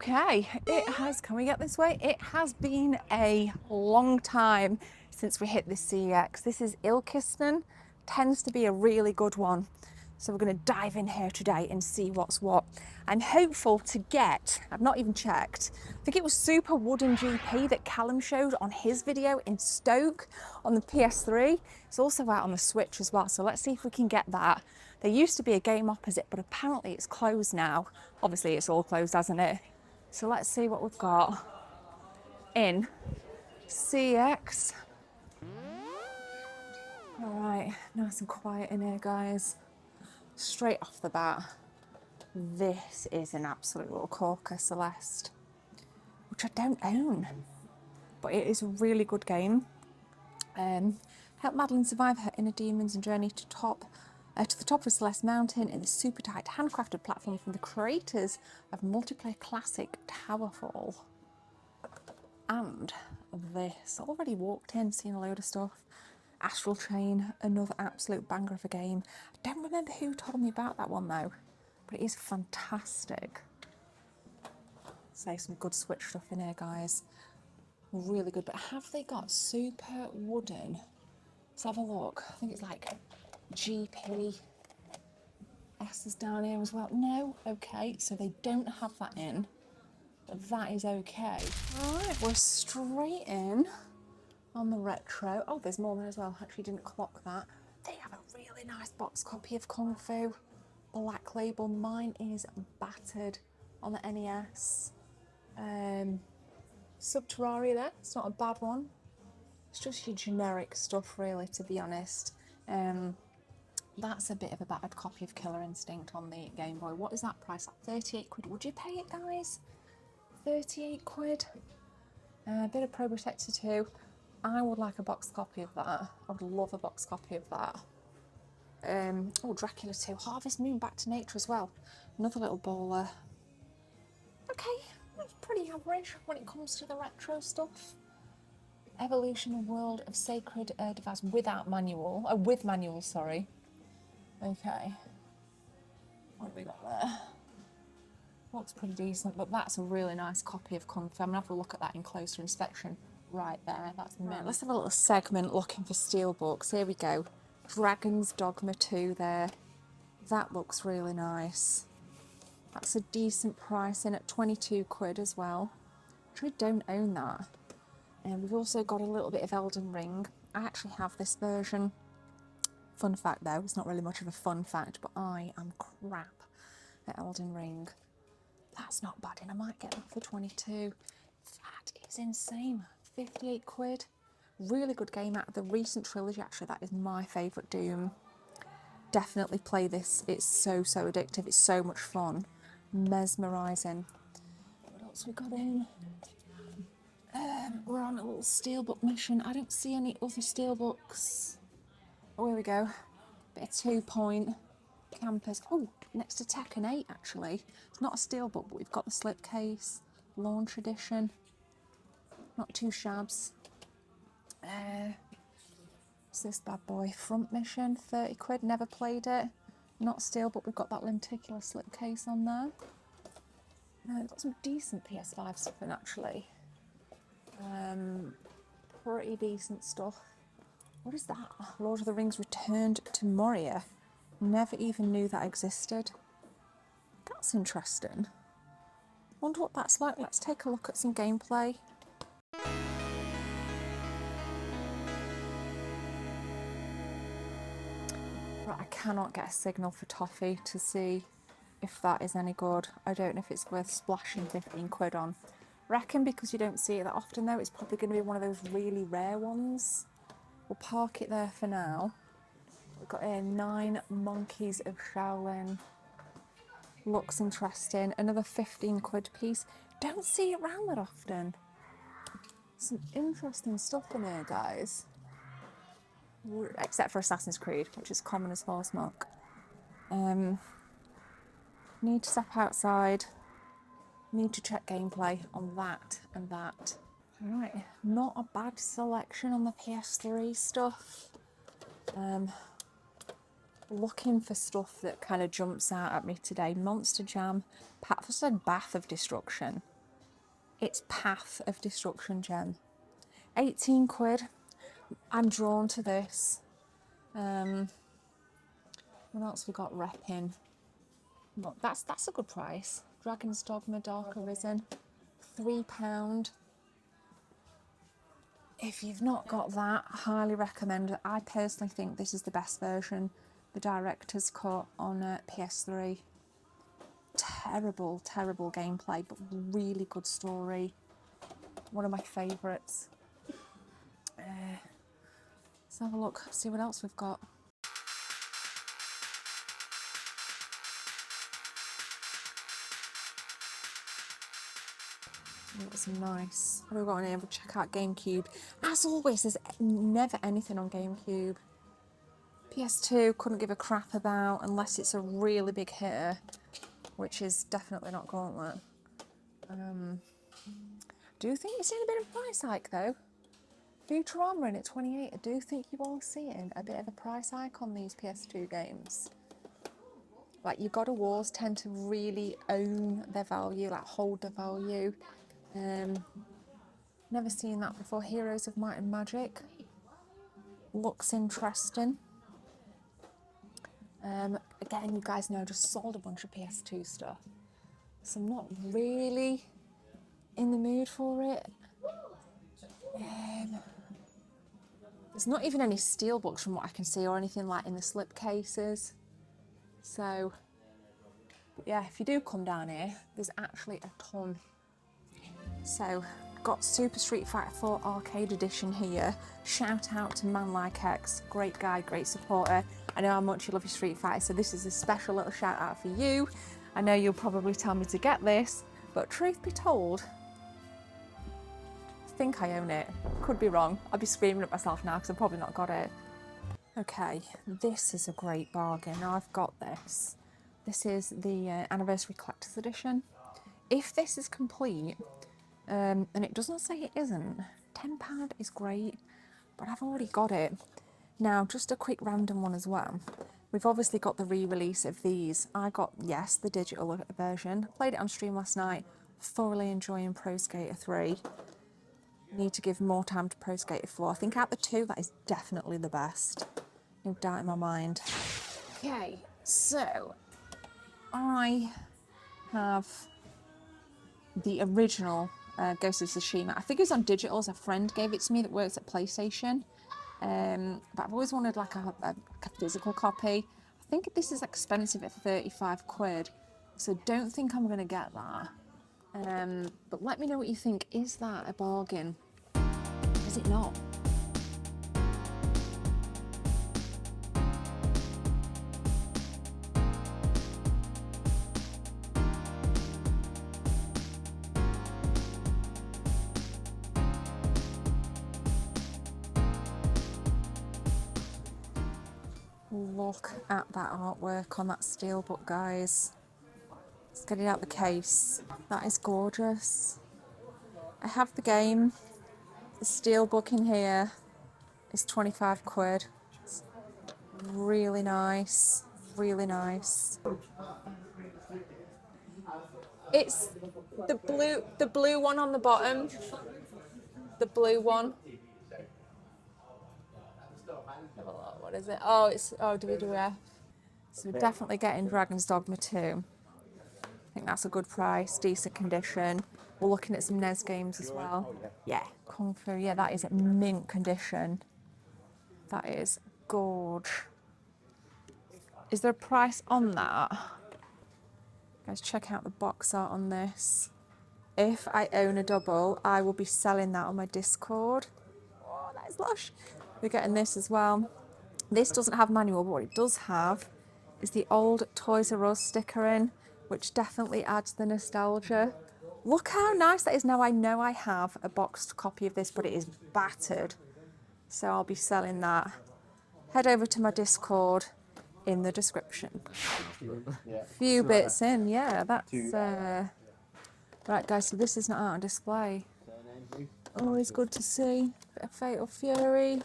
Okay, can we get this way? It has been a long time since we hit the CEX. This is Ilkeston, tends to be a really good one. So we're going to dive in here today and see what's what. I'm hopeful to get, I've not even checked, I think it was Super Wooden GP that Callum showed on his video in Stoke on the PS3. It's also out on the Switch as well, so let's see if we can get that. There used to be a game opposite, but apparently it's closed now. Obviously it's all closed, hasn't it? So let's see what we've got in CEX. All right, nice and quiet in here, guys. Straight off the bat, this is an absolute little corker, Celeste, which I don't own, but it is a really good game. Help Madeline survive her inner demons and journey to the top of Celeste Mountain in the super tight handcrafted platform from the creators of multiplayer classic Towerfall. And this, already walked in, seen a load of stuff. Astral Chain, another absolute banger of a game. I don't remember who told me about that one though, but it is fantastic. So some good Switch stuff in here, guys. Really good, but have they got Super Wooden? Let's have a look. I think it's like GP. S is down here as well. No, okay, so they don't have that in, but that is okay. All right, we're straight in on the retro. Oh, there's more there as well. Actually didn't clock that. They have a really nice box copy of Kung Fu. Black label. Mine is battered on the NES. Subterraria there. It's not a bad one. It's just your generic stuff, really, to be honest. That's a bit of a battered copy of Killer Instinct on the Game Boy. What is that price? Like 38 quid. Would you pay it, guys? 38 quid. A bit of Pro Protector 2. I would like a box copy of that. I would love a box copy of that. Oh, Dracula 2. Harvest Moon, Back to Nature as well. Another little bowler. Okay, that's pretty average when it comes to the retro stuff. Evolution of World of Sacred Device without manual. Oh, with manual, sorry. Okay. What have we got there? Looks pretty decent, but that's a really nice copy of Kung Fu. I'm gonna have a look at that in closer inspection. Right there, that's the right. Let's have a little segment looking for steelbooks. Here we go. Dragon's Dogma 2 there. That looks really nice. That's a decent price in at 22 quid as well. Actually don't own that. And we've also got a little bit of Elden Ring. I actually have this version. Fun fact though, it's not really much of a fun fact, but I am crap at Elden Ring. That's not bad, and I might get that for 22. That is insane. 58 quid. Really good game out of the recent trilogy, actually. That is my favourite Doom. Definitely play this. It's so addictive. It's so much fun. Mesmerising. What else we got in? We're on a little steelbook mission. I don't see any other steelbooks. Oh, here we go. Bit of 2 Point. Campers. Oh, next to Tekken 8 actually. It's not a steelbook, but we've got the slipcase. Launch edition. Not too shabs. What's this bad boy? Front Mission, 30 quid. Never played it. Not steel, but we've got that lenticular slipcase on there. We've got some decent PS5 stuff in actually. Pretty decent stuff. What is that? Lord of the Rings Returned to Moria. Never even knew that existed. That's interesting. Wonder what that's like. Let's take a look at some gameplay. Right, I cannot get a signal for Toffee to see if that is any good. I don't know if it's worth splashing 15 quid on. Reckon because you don't see it that often though, it's probably going to be one of those really rare ones. We'll park it there for now. We've got here 9 Monkeys of Shaolin. Looks interesting. Another 15 quid piece. Don't see it around that often. Some interesting stuff in here, guys. Except for Assassin's Creed, which is common as horse milk. Need to step outside. Need to check gameplay on that and that. Alright, not a bad selection on the PS3 stuff. looking for stuff that kind of jumps out at me today. Monster Jam, I said Bath of Destruction. It's Path of Destruction gem. 18 quid. I'm drawn to this. What else we got repping? Look, that's a good price. Dragon's Dogma Dark Arisen, £3. If you've not got that, highly recommend it. I personally think this is the best version, the director's cut on PS3. Terrible, terrible gameplay, but really good story. One of my favourites. Let's have a look, see what else we've got. That's nice. What have we got on here? We'll check out GameCube. As always, there's never anything on GameCube. PS2, couldn't give a crap about unless it's a really big hitter, which is definitely not Gauntlet. Do think you're seeing a bit of a price hike though. Futurama in at 28. I do think you are seeing a bit of a price hike on these PS2 games. Like your God of Wars tend to really own their value, like hold their value. Never seen that before. Heroes of Might and Magic looks interesting. Again, you guys know I just sold a bunch of PS2 stuff, so I'm not really in the mood for it. There's not even any steelbooks from what I can see, or anything like in the slip cases. So yeah, if you do come down here, there's actually a ton. So got Super Street Fighter 4 Arcade Edition here. Shout out to Man Like X, great guy, great supporter. I know how much you love your Street Fighter, so this is a special little shout out for you. I know you'll probably tell me to get this, but truth be told, I think I own it. Could be wrong. I'll be screaming at myself now because I've probably not got it. Okay, this is a great bargain. Now I've got this. This is the Anniversary Collector's Edition. If this is complete, and it doesn't say it isn't, £10 is great, but I've already got it. Now, just a quick random one as well. We've obviously got the re-release of these. I got, yes, the digital version. Played it on stream last night. Thoroughly enjoying Pro Skater 3. Need to give more time to Pro Skater 4. I think out the two, that is definitely the best. No doubt in my mind. Okay, so I have the original Ghost of Tsushima. I think it was on digital, as a friend gave it to me that works at PlayStation. But I've always wanted like a physical copy. I think this is expensive at 35 quid, so don't think I'm going to get that. But let me know what you think. Is that a bargain? Is it not? Look at that artwork on that steelbook, guys. Let's get it out the case. That is gorgeous. I have the game. The steelbook in here is 25 quid. It's really nice, really nice. It's the blue one on the bottom. The blue one. What is it? Oh, it's WWF. So we're definitely getting Dragon's Dogma 2. I think that's a good price, decent condition. We're looking at some NES games as well. Yeah, Kung Fu. Yeah, that is mint condition. That is gorge. Is there a price on that? Guys, check out the box art on this. If I own a double, I will be selling that on my Discord. Oh, that is lush. We're getting this as well. This doesn't have manual, but what it does have is the old Toys R Us sticker in, which definitely adds the nostalgia. Look how nice that is. Now I know I have a boxed copy of this, but it is battered. So I'll be selling that. Head over to my Discord in the description. Few bits in, yeah, that's... Right guys, so this is not out on display. Always good to see. Bit of Fatal Fury.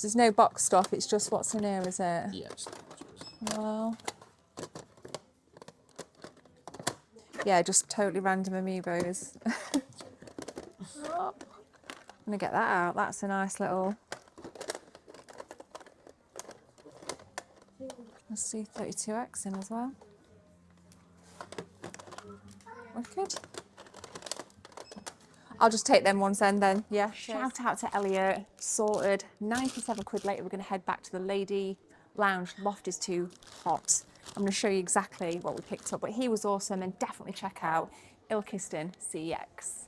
So there's no box stuff, it's just what's in here, is it? Yeah, just the boxes. Well, yeah, just totally random amiibos. Oh, I'm gonna get that out. That's a nice little. Let's see 32X in as well. Wicked. I'll just take them ones then, yeah. Shout out to Elliot. Sorted. 97 quid later, we're going to head back to the lady lounge. Loft is too hot. I'm going to show you exactly what we picked up, but he was awesome, and definitely check out Ilkeston CEX.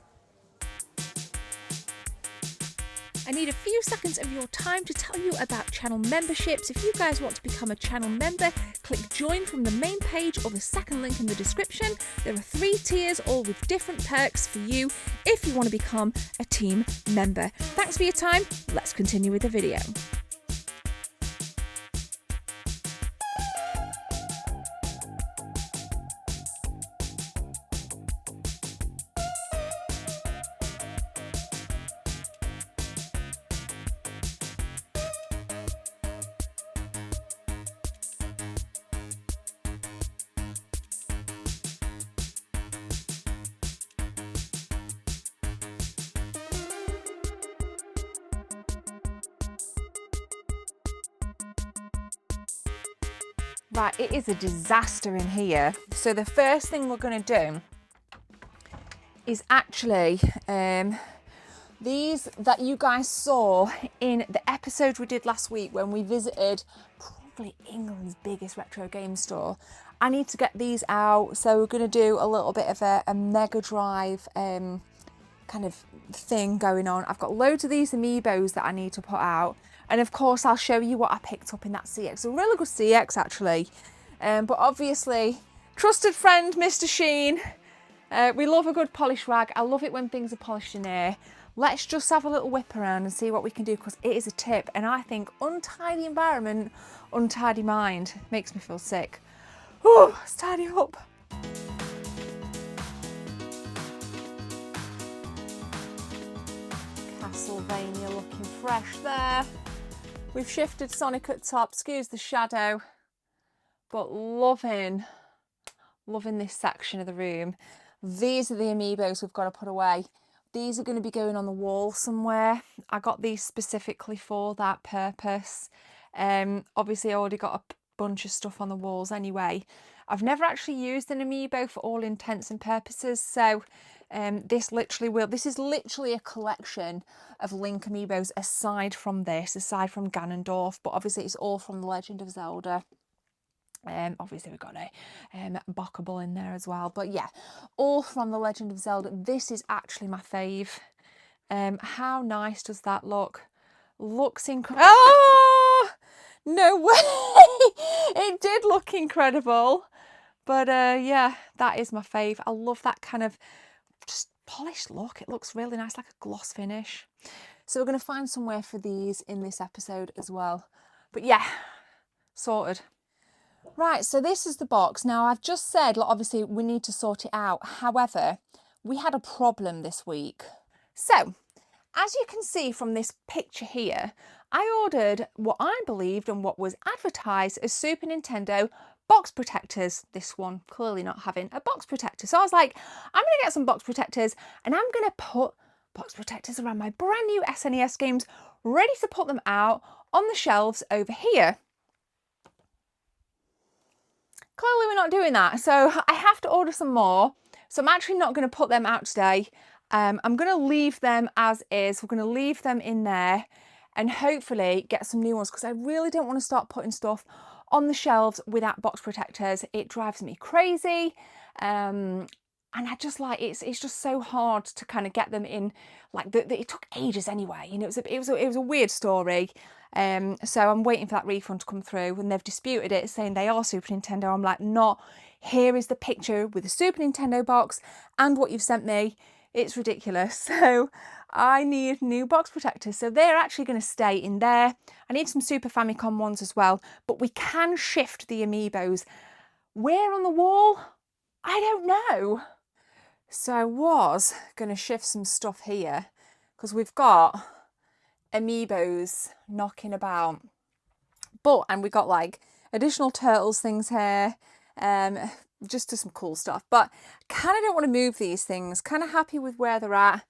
I need a few seconds of your time to tell you about channel memberships. If you guys want to become a channel member, click join from the main page or the second link in the description. There are 3 tiers, all with different perks for you if you want to become a team member. Thanks for your time. Let's continue with the video. Right, it is a disaster in here. So the first thing we're going to do is actually these that you guys saw in the episode we did last week when we visited probably England's biggest retro game store. I need to get these out, so we're going to do a little bit of a Mega Drive kind of thing going on. I've got loads of these amiibos that I need to put out, and of course I'll show you what I picked up in that CX. A really good CX actually, but obviously trusted friend Mr. Sheen, we love a good polish rag. I love it when things are polished in here. Let's just have a little whip around and see what we can do, because it is a tip, and I think untidy environment, untidy mind makes me feel sick. Oh, let's tidy up. Castlevania looking fresh there. We've shifted Sonic at top, excuse the shadow, but loving this section of the room. These are the amiibos we've got to put away. These are going to be going on the wall somewhere. I got these specifically for that purpose. Obviously I already got a bunch of stuff on the walls anyway. I've never actually used an amiibo for all intents and purposes, so this is literally a collection of Link amiibos aside from Ganondorf, but obviously it's all from The Legend of Zelda. Obviously we've got a Bockable in there as well, but yeah, all from The Legend of Zelda. This is actually my fave. How nice does that look? Looks incredible. Oh no way. It did look incredible, but yeah, that is my fave. I love that kind of just polished look. It looks really nice, like a gloss finish. So we're going to find somewhere for these in this episode as well, but yeah, sorted. Right, so this is the box. Now, I've just said, like, obviously, we need to sort it out. However, we had a problem this week. So, as you can see from this picture here, I ordered what I believed and what was advertised as Super Nintendo box protectors. This one clearly not having a box protector. So I was like, I'm going to get some box protectors, and I'm going to put box protectors around my brand new SNES games, ready to put them out on the shelves over here. Clearly we're not doing that, so I have to order some more. So I'm actually not going to put them out today. I'm going to leave them as is. We're going to leave them in there and hopefully get some new ones, because I really don't want to start putting stuff on the shelves without box protectors. It drives me crazy. And I just like, it's just so hard to kind of get them in, like it took ages anyway, and it was a weird story. So I'm waiting for that refund to come through, and they've disputed it, saying they are Super Nintendo. I'm like, not, here is the picture with the Super Nintendo box and what you've sent me. It's ridiculous. So I need new box protectors. So they're actually going to stay in there. I need some Super Famicom ones as well, but we can shift the amiibos. Where on the wall? I don't know. So I was going to shift some stuff here, because we've got amiibos knocking about. But, and we got like additional turtles things here, just some cool stuff. But kind of don't want to move these things, kind of happy with where they're at.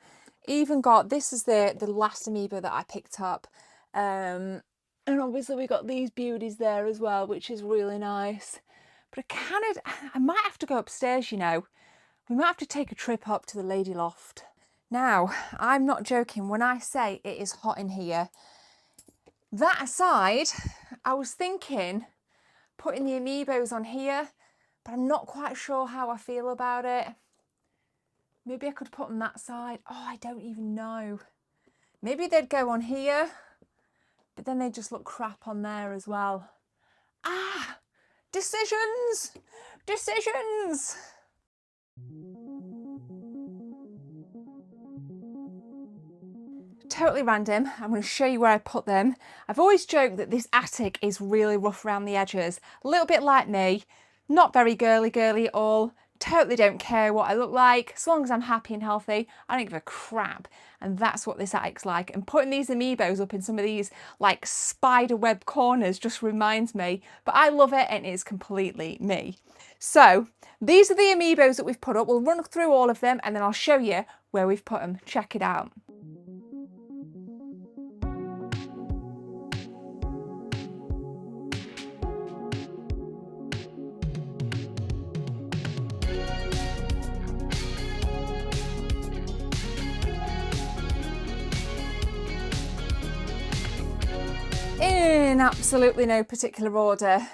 Even got, this is the last amiibo that I picked up. And obviously we got these beauties there as well, which is really nice. But I might have to go upstairs, you know. We might have to take a trip up to the lady loft. Now, I'm not joking when I say it is hot in here. That aside, I was thinking putting the amiibos on here, but I'm not quite sure how I feel about it. Maybe I could put them that side. Oh, I don't even know. Maybe they'd go on here, but then they just look crap on there as well. Ah, decisions, decisions. Totally random. I'm going to show you where I put them. I've always joked that this attic is really rough around the edges. A little bit like me. Not very girly at all. Totally don't care what I look like. As long as I'm happy and healthy, I don't give a crap. And that's what this attic's like. And putting these amiibos up in some of these like spider web corners just reminds me. But I love it and it is completely me. So these are the amiibos that we've put up. We'll run through all of them and then I'll show you where we've put them. Check it out. In absolutely no particular order,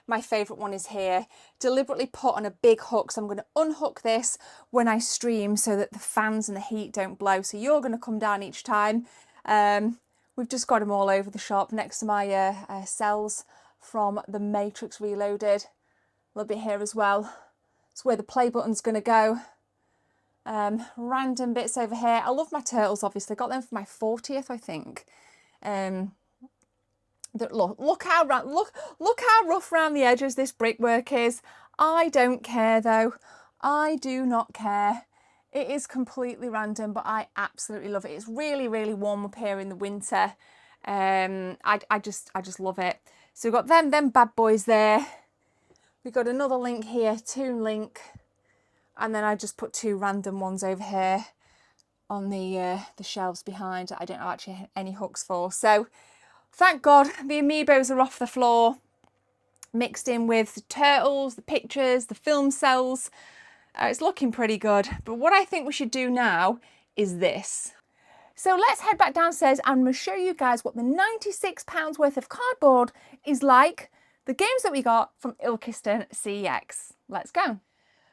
my favourite one is here. Deliberately put on a big hook, so I'm going to unhook this when I stream so that the fans and the heat don't blow. So you're going to come down each time. We've just got them all over the shop next to my cells from the Matrix Reloaded. A little bit here as well. It's where the play button's going to go. Random bits over here. I love my turtles, obviously. Got them for my 40th, I think. Look how rough around the edges this brickwork is. I don't care though. I do not care. It is completely random, but I absolutely love it. It's really, really warm up here in the winter. I just love it. So we've got them bad boys there. We've got another link here, Toon Link, and then I just put two random ones over here on the shelves behind. I don't know actually any hooks for. So thank God the amiibos are off the floor, mixed in with the turtles, the pictures, the film cells. It's looking pretty good. But what I think we should do now is this. So let's head back downstairs and I'm going to show you guys what the £96 worth of cardboard is like. The games that we got from Ilkeston CEX. Let's go.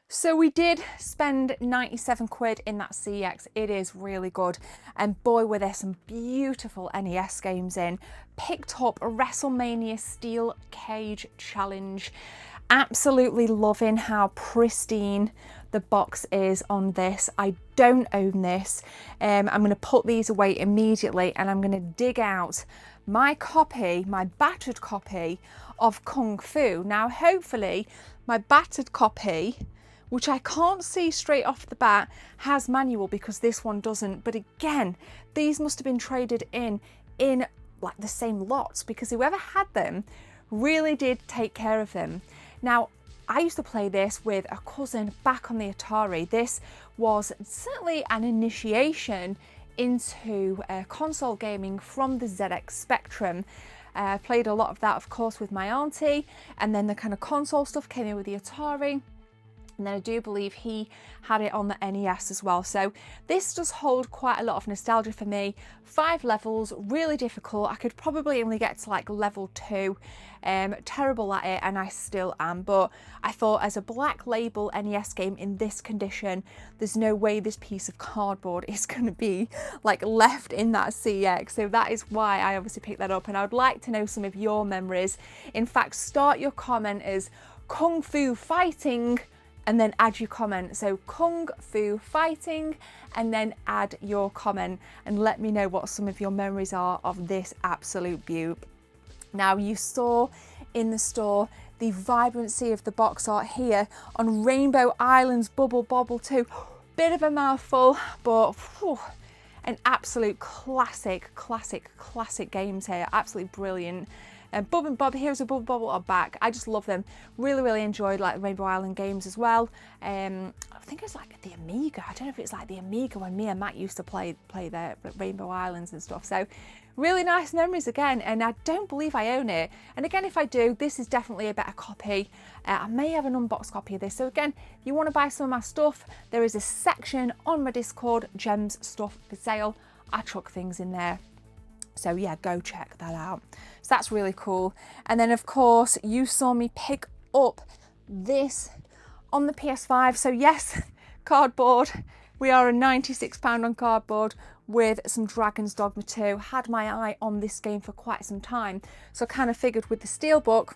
So we did spend 97 quid in that CEX. It is really good. And boy, were there some beautiful NES games in. Picked up a WrestleMania Steel Cage Challenge. Absolutely loving how pristine the box is on this. I don't own this. I'm going to put these away immediately and I'm going to dig out my copy, my battered copy of Kung Fu. Now, hopefully my battered copy, which I can't see straight off the bat, has manual because this one doesn't. But again, these must have been traded in like the same lots because whoever had them really did take care of them. Now, I used to play this with a cousin back on the Atari. This was certainly an initiation into console gaming from the ZX Spectrum. Played a lot of that, of course, with my auntie, and then the kind of console stuff came in with the Atari. And then I do believe he had it on the NES as well. So this does hold quite a lot of nostalgia for me. 5 levels, really difficult. I could probably only get to like level 2. Terrible at it, and I still am. But I thought as a black label NES game in this condition, there's no way this piece of cardboard is going to be like left in that CEX. So that is why I obviously picked that up. And I would like to know some of your memories. In fact, start your comment as Kung Fu Fighting and then add your comment. So Kung Fu Fighting and then add your comment and let me know what some of your memories are of this absolute beaut. Now, you saw in the store the vibrancy of the box art here on Rainbow Island's Bubble Bobble 2. Bit of a mouthful, but whew, An absolute classic games here. Absolutely brilliant. Bub and Bob, Heroes of Bubble Bobble are back. I just love them. Really enjoyed like the Rainbow Island games as well. I think it was like the Amiga. I don't know if it's like the Amiga when me and Matt used to play the Rainbow Islands and stuff. So really nice memories again, and I don't believe I own it. And again, if I do, this is definitely a better copy. I may have an unboxed copy of this. So again, if you want to buy some of my stuff, there is a section on my Discord, Gems Stuff for Sale. I chuck things in there. So yeah, go check that out. So that's really cool. And then of course, you saw me pick up this on the PS5. So yes, cardboard. We are a £96 on cardboard with some Dragon's Dogma 2. Had my eye on this game for quite some time. So I kind of figured with the steelbook,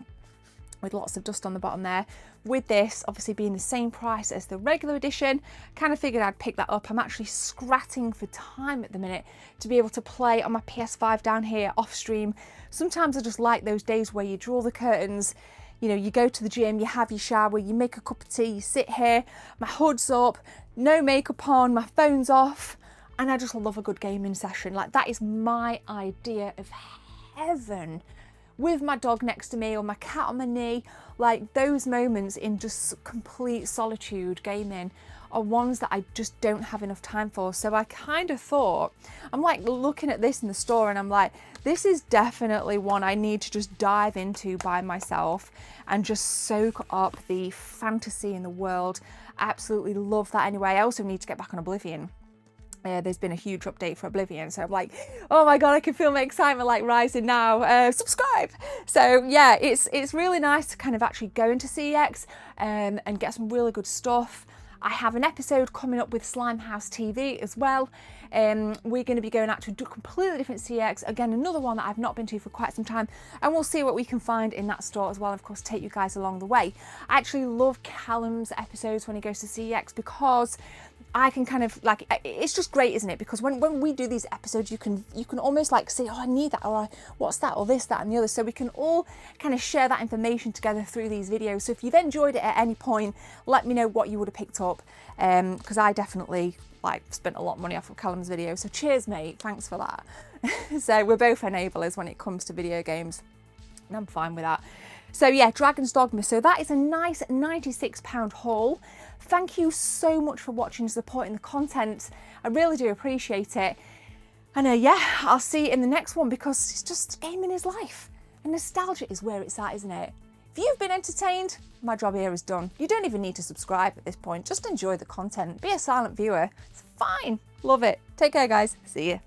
with lots of dust on the bottom there, with this obviously being the same price as the regular edition, kind of figured I'd pick that up. I'm actually scratting for time at the minute to be able to play on my PS5 down here off stream. Sometimes I just like those days where you draw the curtains, you know, you go to the gym, you have your shower, you make a cup of tea, you sit here, my hood's up, no makeup on, my phone's off, and I just love a good gaming session. Like, that is my idea of heaven, with my dog next to me or my cat on my knee. Like, those moments in just complete solitude gaming are ones that I just don't have enough time for. So I kind of thought, I'm like looking at this in the store and I'm like, this is definitely one I need to just dive into by myself and just soak up the fantasy in the world. Absolutely love that anyway. I also need to get back on Oblivion. There's been a huge update for Oblivion, so I'm like, oh my god, I can feel my excitement like rising now. Subscribe. So yeah, it's really nice to kind of actually go into CEX and get some really good stuff. I have an episode coming up with Slimehouse TV as well. We're going to be going out to a completely different CEX, again another one that I've not been to for quite some time, and we'll see what we can find in that store as well, and of course take you guys along the way. I actually love Callum's episodes when he goes to CEX because I can kind of like, it's just great, isn't it? Because when we do these episodes, you can almost like say, oh, I need that, or what's that, or this, that, and the other. So we can all kind of share that information together through these videos. So if you've enjoyed it at any point, let me know what you would have picked up, because I definitely like spent a lot of money off of Callum's video. So cheers, mate. Thanks for that. So we're both enablers when it comes to video games, and I'm fine with that. So yeah, Dragon's Dogma. So that is a nice £96 haul. Thank you so much for watching and supporting the content. I really do appreciate it. And yeah, I'll see you in the next one, because it's just, gaming is life. And nostalgia is where it's at, isn't it? If you've been entertained, my job here is done. You don't even need to subscribe at this point. Just enjoy the content. Be a silent viewer. It's fine. Love it. Take care, guys. See you.